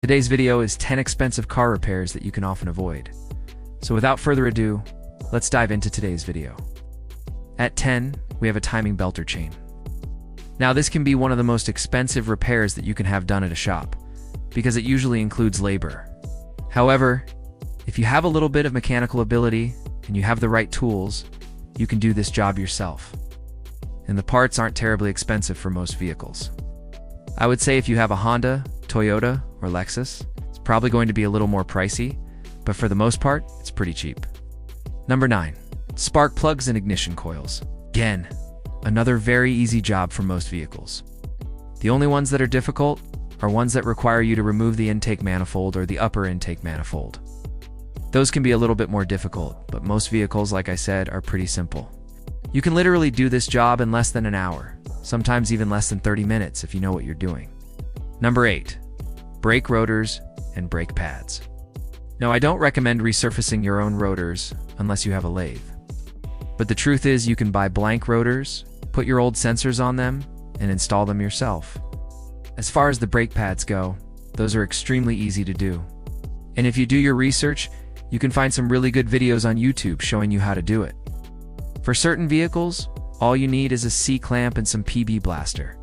Today's video is 10 expensive car repairs that you can often avoid. So without further ado, let's dive into today's video. At 10, we have a timing belt or chain. Now this can be one of the most expensive repairs that you can have done at a shop, because it usually includes labor. However, if you have a little bit of mechanical ability and you have the right tools, you can do this job yourself. And the parts aren't terribly expensive for most vehicles. I would say if you have a Honda, Toyota, or Lexus, it's probably going to be a little more pricey, but for the most part, it's pretty cheap. Number 9. Spark plugs and ignition coils. Again, another very easy job for most vehicles. The only ones that are difficult are ones that require you to remove the intake manifold or the upper intake manifold. Those can be a little bit more difficult, but most vehicles, like I said, are pretty simple. You can literally do this job in less than an hour, sometimes even less than 30 minutes if you know what you're doing. Number 8. Brake rotors and brake pads. Now, I don't recommend resurfacing your own rotors unless you have a lathe. But the truth is you can buy blank rotors, put your old sensors on them, and install them yourself. As far as the brake pads go, those are extremely easy to do. And if you do your research, you can find some really good videos on YouTube showing you how to do it. For certain vehicles, all you need is a C-clamp and some PB blaster.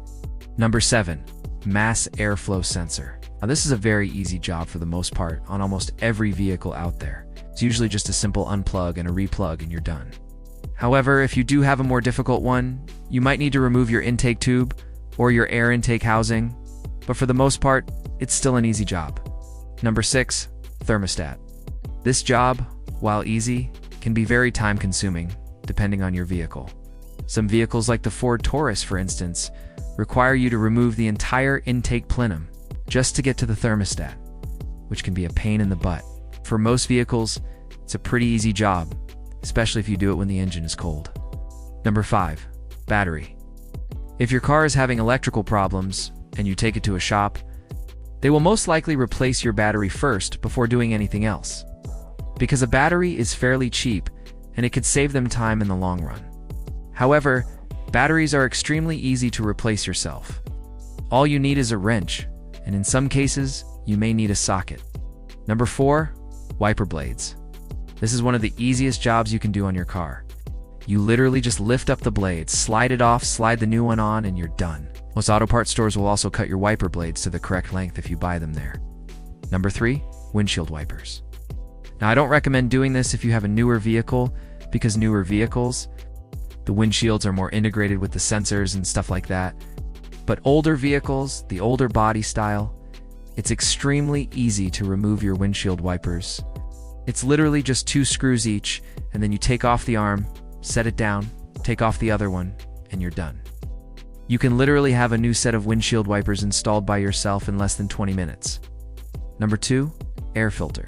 Number 7. Mass airflow sensor. Now this is a very easy job for the most part on almost every vehicle out there. It's usually just a simple unplug and a replug and you're done. However, if you do have a more difficult one, you might need to remove your intake tube or your air intake housing, but for the most part, it's still an easy job. Number 6. Thermostat. This job, while easy, can be very time-consuming, depending on your vehicle. Some vehicles like the Ford Taurus, for instance, require you to remove the entire intake plenum just to get to the thermostat, which can be a pain in the butt. For most vehicles, it's a pretty easy job, especially if you do it when the engine is cold. Number 5. Battery. If your car is having electrical problems and you take it to a shop, they will most likely replace your battery first before doing anything else, because a battery is fairly cheap and it could save them time in the long run. However, batteries are extremely easy to replace yourself. All you need is a wrench, and in some cases, you may need a socket. Number 4. Wiper blades. This is one of the easiest jobs you can do on your car. You literally just lift up the blade, slide it off, slide the new one on, and you're done. Most auto parts stores will also cut your wiper blades to the correct length if you buy them there. Number 3. Windshield wipers. Now, I don't recommend doing this if you have a newer vehicle, because newer vehicles, the windshields are more integrated with the sensors and stuff like that. But older vehicles, the older body style, it's extremely easy to remove your windshield wipers. It's literally just 2 screws each, and then you take off the arm, set it down, take off the other one, and you're done. You can literally have a new set of windshield wipers installed by yourself in less than 20 minutes. Number 2. Air filter.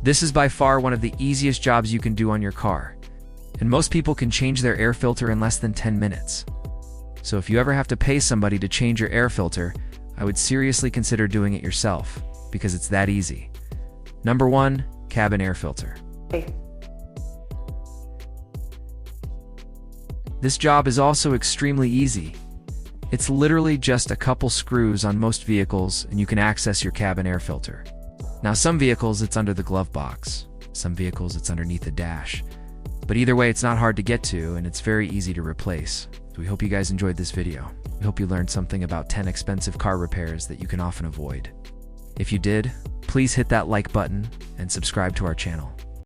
This is by far one of the easiest jobs you can do on your car, and most people can change their air filter in less than 10 minutes. So if you ever have to pay somebody to change your air filter, I would seriously consider doing it yourself, because it's that easy. Number 1. Cabin air filter. This job is also extremely easy. It's literally just a couple screws on most vehicles and you can access your cabin air filter. Now, some vehicles it's under the glove box, some vehicles it's underneath the dash, but either way it's not hard to get to and it's very easy to replace. So we hope you guys enjoyed this video. We hope you learned something about 10 expensive car repairs that you can often avoid. If you did, please hit that like button and subscribe to our channel.